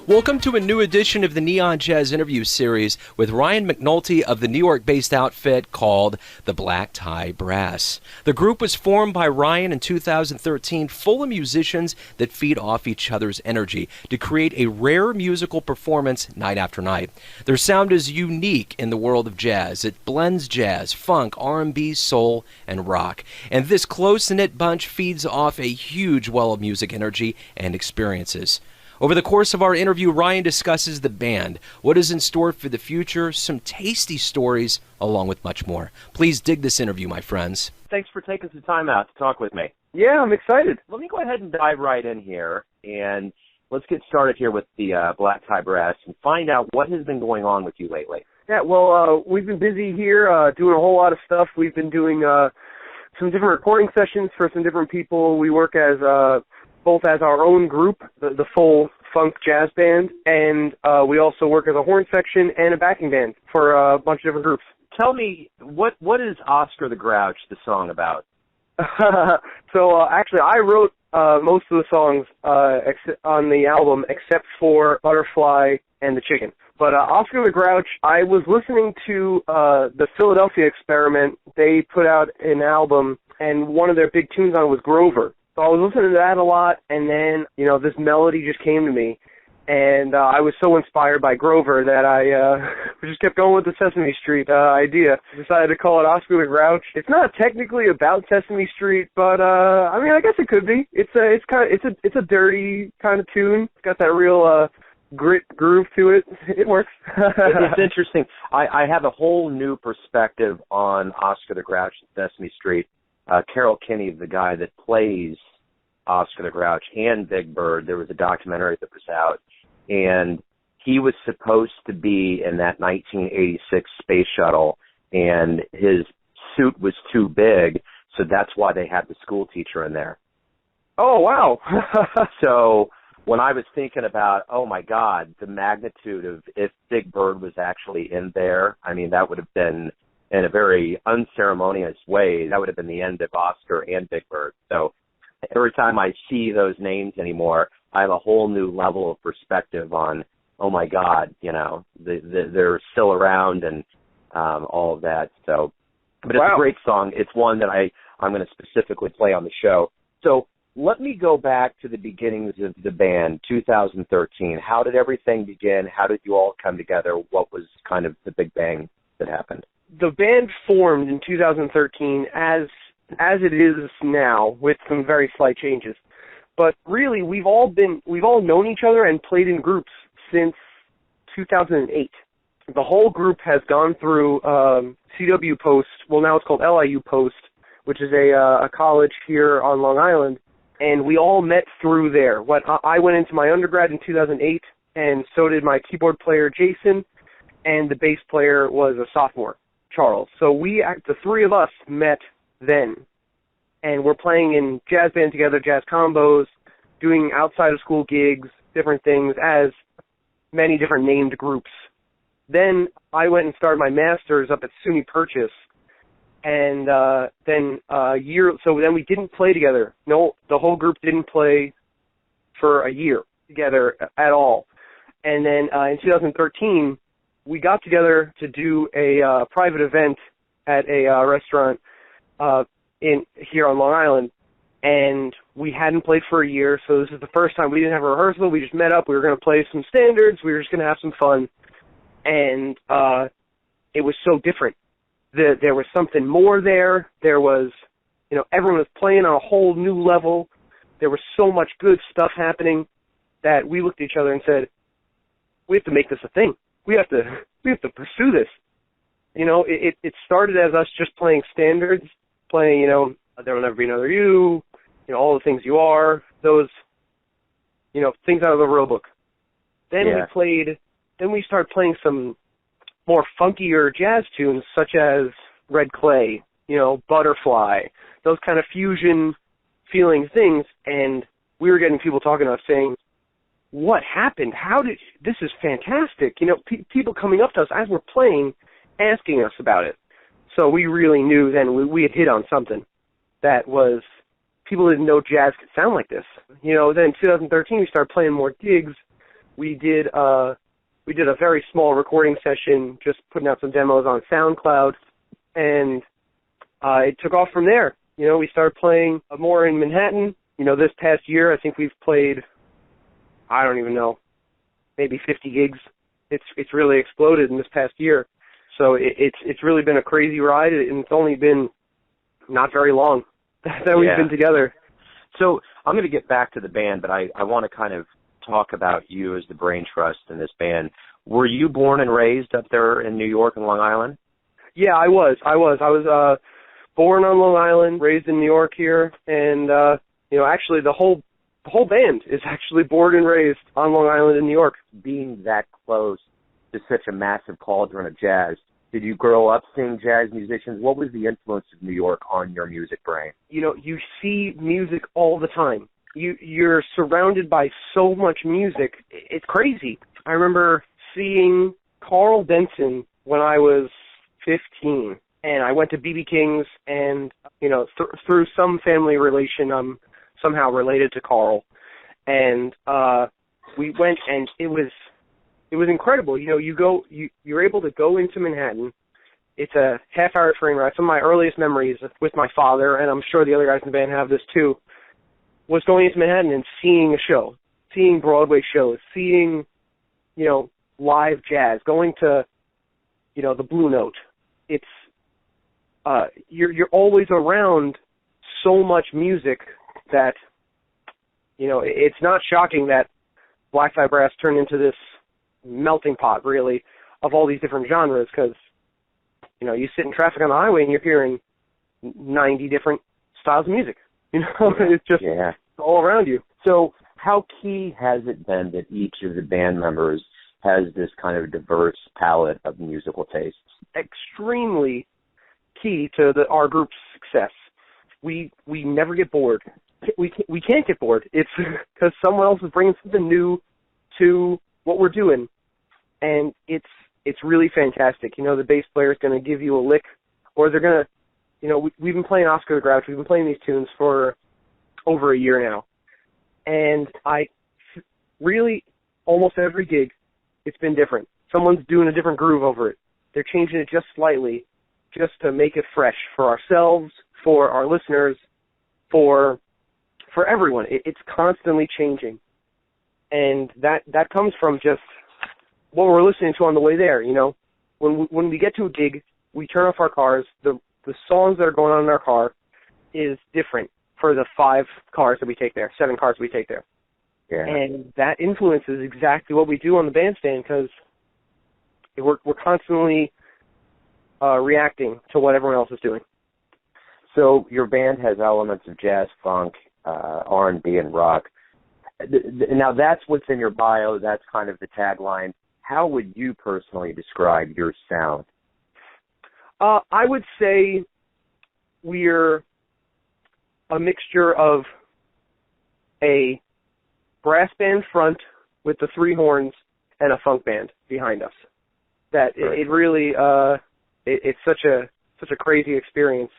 Welcome to a new edition of the Neon Jazz interview series with Ryan McNulty of the New York-based outfit called the Black Tie Brass. The group was formed by Ryan in 2013, full of musicians that feed off each other's energy to create a rare musical performance night after night. Their sound is unique in the world of jazz. It blends jazz, funk, R&B, soul, and rock. And this close-knit bunch feeds off a huge well of music energy and experiences. Over the course of our interview, Ryan discusses the band, what is in store for the future, some tasty stories, along with much more. Please dig this interview, my friends. Thanks for taking some time out to talk with me. Yeah, I'm excited. Let me go ahead and dive right in here, and let's get started here with the Black Tie Brass and find out what has been going on with you lately. Yeah, well, we've been busy here doing a whole lot of stuff. We've been doing some different recording sessions for some different people. We work as both as our own group, the full funk jazz band, and we also work as a horn section and a backing band for a bunch of different groups. Tell me, what is Oscar the Grouch, the song about? So actually, I wrote most of the songs on the album except for Butterfly and the Chicken. But Oscar the Grouch, I was listening to the Philadelphia Experiment. They put out an album, and one of their big tunes on it was Grover. So I was listening to that a lot, and then, this melody just came to me, and I was so inspired by Grover that I just kept going with the Sesame Street idea. Decided to call it Oscar the Grouch. It's not technically about Sesame Street, but I guess it could be. It's a dirty kind of tune. It's got that real grit groove to it. It works. It's interesting. I have a whole new perspective on Oscar the Grouch and Sesame Street. Carol Kinney, the guy that plays Oscar the Grouch and Big Bird, there was a documentary that was out, and he was supposed to be in that 1986 space shuttle, and his suit was too big, so that's why they had the school teacher in there. Oh, wow. So when I was thinking about, oh, my God, the magnitude of if Big Bird was actually in there, that would have been, in a very unceremonious way, that would have been the end of Oscar and Big Bird. So every time I see those names anymore, I have a whole new level of perspective on, oh my God, they're still around and all of that. So, but it's a great song. It's one that I'm going to specifically play on the show. So let me go back to the beginnings of the band, 2013. How did everything begin? How did you all come together? What was kind of the big bang that happened? The band formed in 2013 as it is now, with some very slight changes. But really, we've all known each other and played in groups since 2008. The whole group has gone through CW Post. Well, now it's called LIU Post, which is a college here on Long Island, and we all met through there. I went into my undergrad in 2008, and so did my keyboard player Jason, and the bass player was a sophomore, Charles. So the three of us met then, and we're playing in jazz band together, jazz combos, doing outside of school gigs, different things as many different named groups. Then I went and started my master's up at SUNY Purchase, and then we didn't play together. No, the whole group didn't play for a year together at all. And then in 2013, we got together to do a private event at a restaurant here on Long Island, and we hadn't played for a year, so this is the first time. We didn't have a rehearsal. We just met up. We were going to play some standards. We were just going to have some fun, and it was so different. There was something more there. There was, everyone was playing on a whole new level. There was so much good stuff happening that we looked at each other and said, we have to make this a thing. We have to pursue this. It started as us just playing standards, playing, There Will Never Be Another You, All the Things You Are, those, things out of the rule book. Then we started playing some more funkier jazz tunes, such as Red Clay, Butterfly, those kind of fusion feeling things, and we were getting people talking to us saying, what happened? This is fantastic. People coming up to us as we're playing, asking us about it. So we really knew then we had hit on something that was, people didn't know jazz could sound like this. Then in 2013 we started playing more gigs, we did a very small recording session, just putting out some demos on SoundCloud, and it took off from there. You know, we started playing more in Manhattan. You know, this past year, I think we've played, I don't even know, maybe 50 gigs. It's really exploded in this past year. So it's really been a crazy ride, and it's only been not very long that we've been together. So I'm going to get back to the band, but I want to kind of talk about you as the brain trust in this band. Were you born and raised up there in New York and Long Island? Yeah, I was. I was born on Long Island, raised in New York here, and you know, actually the whole band is actually born and raised on Long Island in New York. Being that close to such a massive cauldron of jazz, did you grow up seeing jazz musicians? What was the influence of New York on your music brain? You know, you see music all the time. You're surrounded by so much music. It's crazy. I remember seeing Carl Denson when I was 15, and I went to B.B. King's, and, you know, through some family relation, I'm somehow related to Carl, and we went, and it was incredible. You know, you're able to go into Manhattan. It's a half-hour train ride. Some of my earliest memories with my father, and I'm sure the other guys in the band have this too, was going into Manhattan and seeing a show, seeing Broadway shows, seeing, you know, live jazz, going to, you know, the Blue Note. It's you're always around so much music that, you know, it's not shocking that Black Tie Brass turned into this melting pot, really, of all these different genres, because, you know, you sit in traffic on the highway and you're hearing 90 different styles of music. You know, it's just all around you. So how key has it been that each of the band members has this kind of diverse palette of musical tastes? Extremely key to our group's success. We never get bored. We can't get bored. It's because someone else is bringing something new to what we're doing, and it's really fantastic. You know, the bass player is going to give you a lick, or they're going to, you know, we've been playing Oscar the Grouch. We've been playing these tunes for over a year now, and I really, almost every gig, it's been different. Someone's doing a different groove over it. They're changing it just slightly, just to make it fresh for ourselves, for our listeners, for everyone. It's constantly changing, and that comes from just what we're listening to on the way there. You know, when we get to a gig, we turn off our cars. The songs that are going on in our car is different for the 7 cars we take there. Yeah. And that influences exactly what we do on the bandstand, because we're constantly reacting to what everyone else is doing. So your band has elements of jazz, funk, R&B, and rock. Now that's what's in your bio. That's kind of the tagline. How would you personally describe your sound? I would say we're a mixture of a brass band front with the 3 horns and a funk band behind us. That it really it's such a crazy experience.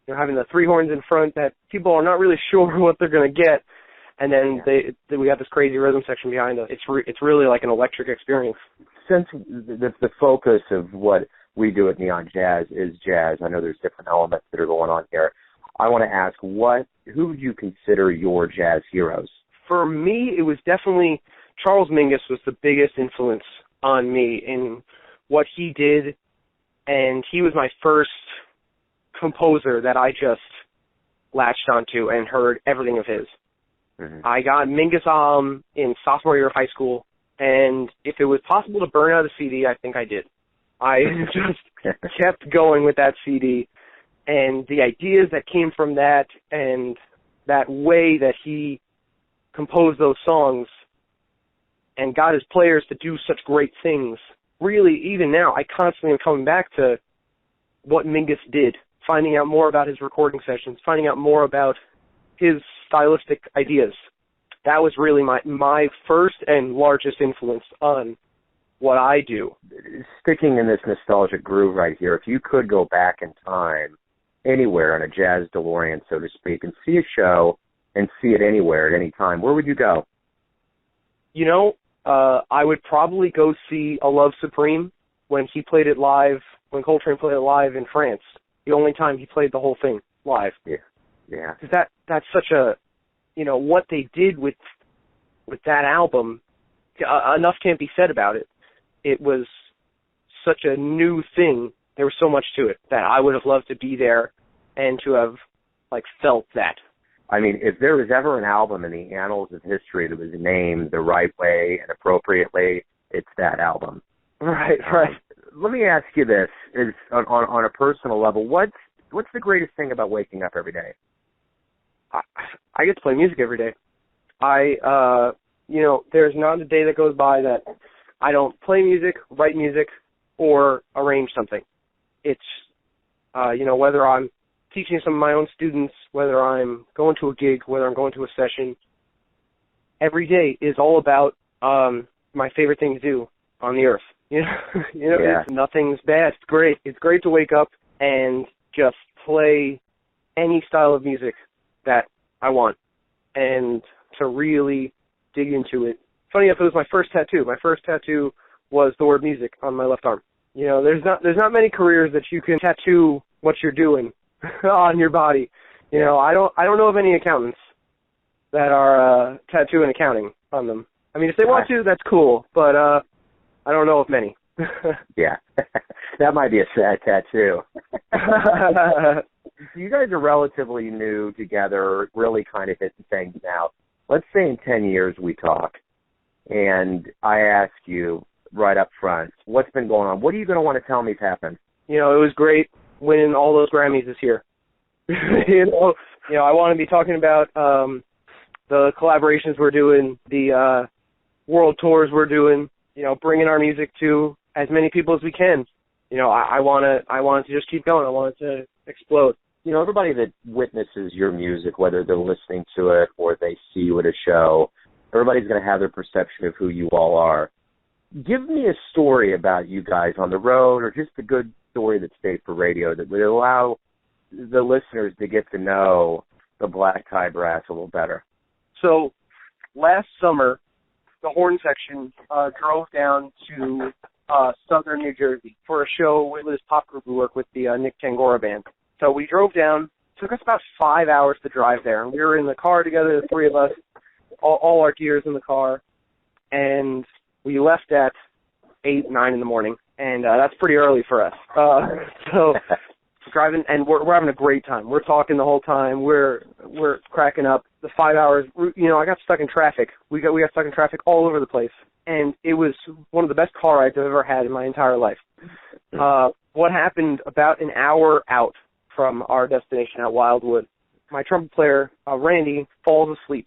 You know, having the 3 horns in front that people are not really sure what they're going to get, and then we have this crazy rhythm section behind us. It's really like an electric experience. Since the focus of what we do at Neon Jazz is jazz, I know there's different elements that are going on here. I want to ask, who would you consider your jazz heroes? For me, it was definitely Charles Mingus was the biggest influence on me in what he did, and he was my first composer that I just latched onto and heard everything of his. Mm-hmm. I got Mingus in sophomore year of high school, and if it was possible to burn out a CD, I think I did. I just kept going with that CD, and the ideas that came from that and that way that he composed those songs and got his players to do such great things. Really, even now, I constantly am coming back to what Mingus did, finding out more about his recording sessions, finding out more about his stylistic ideas. That was really my first and largest influence on what I do. Sticking in this nostalgic groove right here, if you could go back in time anywhere in a jazz DeLorean, so to speak, and see a show and see it anywhere at any time, where would you go? You know, I would probably go see A Love Supreme when he played it live, when Coltrane played it live in France. The only time he played the whole thing live. Yeah. Because that's such a, what they did with that album, enough can't be said about it. It was such a new thing. There was so much to it that I would have loved to be there and to have, felt that. I mean, if there was ever an album in the annals of history that was named the right way and appropriately, it's that album. Right. Let me ask you this: is on a personal level, what's the greatest thing about waking up every day? I get to play music every day. There's not a day that goes by that I don't play music, write music, or arrange something. It's, whether I'm teaching some of my own students, whether I'm going to a gig, whether I'm going to a session, every day is all about my favorite thing to do on the earth. Nothing's bad. It's great. It's great to wake up and just play any style of music that I want and to really dig into it. Funny enough, it was my first tattoo. My first tattoo was the word music on my left arm. There's not many careers that you can tattoo what you're doing on your body. I don't know of any accountants that are tattooing accounting on them. I mean, if they want to, that's cool, but I don't know of many. Yeah, that might be a sad tattoo. You guys are relatively new together, really kind of hitting things now. Let's say in 10 years we talk, and I ask you right up front, what's been going on? What are you going to want to tell me's happened? It was great winning all those Grammys this year. I want to be talking about the collaborations we're doing, the world tours we're doing, bringing our music to as many people as we can. I want it to just keep going. I want it to explode. Everybody that witnesses your music, whether they're listening to it or they see you at a show, everybody's going to have their perception of who you all are. Give me a story about you guys on the road, or just a good story that stayed for radio that would allow the listeners to get to know the Black Tie Brass a little better. So last summer, the horn section drove down to southern New Jersey for a show with this pop group we work with, the Nick Tangora Band. So we drove down. It took us about 5 hours to drive there. And we were in the car together, the three of us, all our gears in the car. And we left at 8, 9 in the morning. And that's pretty early for us. So driving, and we're having a great time. We're talking the whole time. We're cracking up. The 5 hours, I got stuck in traffic. We got stuck in traffic all over the place. And it was one of the best car rides I've ever had in my entire life. What happened about an hour out from our destination at Wildwood, my trumpet player, Randy, falls asleep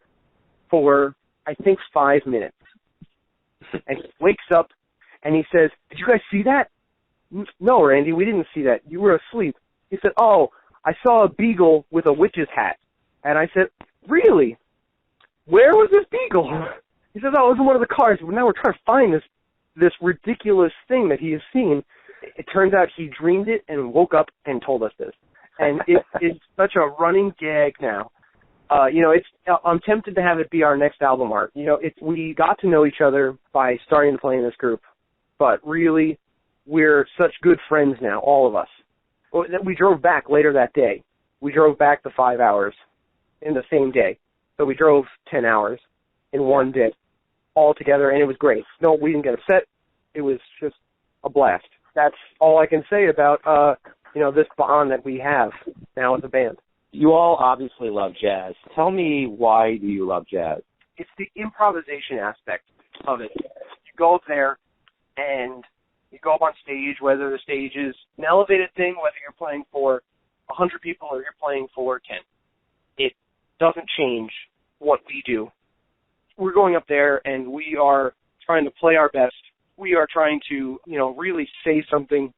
for, I think, 5 minutes. And he wakes up and he says, "Did you guys see that?" "No, Randy, we didn't see that. You were asleep." He said, "Oh, I saw a beagle with a witch's hat." And I said, "Really? Where was this beagle?" He says, "Oh, it was in one of the cars. Now we're trying to find this ridiculous thing that he has seen." It turns out he dreamed it and woke up and told us this. And it's such a running gag now. I'm tempted to have it be our next album art. We got to know each other by starting to play in this group, but really, we're such good friends now, all of us. We drove back later that day. We drove back the 5 hours in the same day. So we drove 10 hours in one day all together, and it was great. No, we didn't get upset. It was just a blast. That's all I can say about, this bond that we have now as a band. You all obviously love jazz. Tell me, why do you love jazz? It's the improvisation aspect of it. You go up there and you go up on stage, whether the stage is an elevated thing, whether you're playing for 100 people or you're playing for 10. It doesn't change what we do. We're going up there and we are trying to play our best. We are trying to, really say something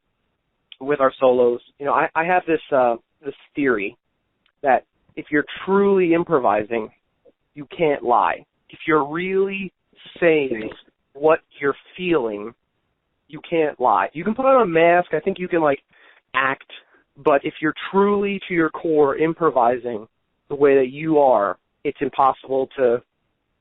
with our solos. I have this theory that if you're truly improvising, you can't lie. If you're really saying what you're feeling, you can't lie. You can put on a mask. I think you can, act. But if you're truly, to your core, improvising the way that you are, it's impossible to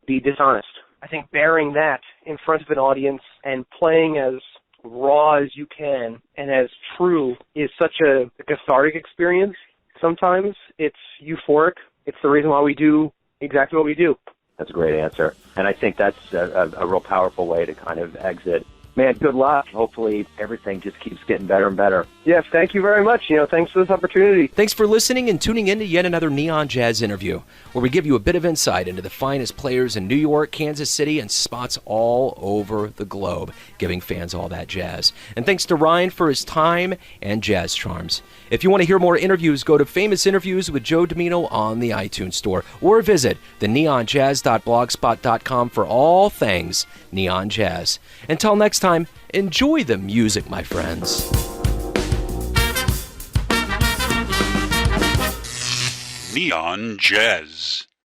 be dishonest. I think bearing that in front of an audience and playing as raw as you can and as true is such a cathartic experience. Sometimes it's euphoric. It's the reason why we do exactly what we do. That's a great answer. And I think that's a real powerful way to kind of exit. Man, good luck. Hopefully everything just keeps getting better and better. Yes, thank you very much. Thanks for this opportunity. Thanks for listening and tuning in to yet another Neon Jazz interview, where we give you a bit of insight into the finest players in New York, Kansas City, and spots all over the globe, giving fans all that jazz. And thanks to Ryan for his time and jazz charms. If you want to hear more interviews, go to Famous Interviews with Joe Domino on the iTunes Store, or visit theneonjazz.blogspot.com for all things Neon Jazz. Until next time, enjoy the music, my friends. Neon Jazz.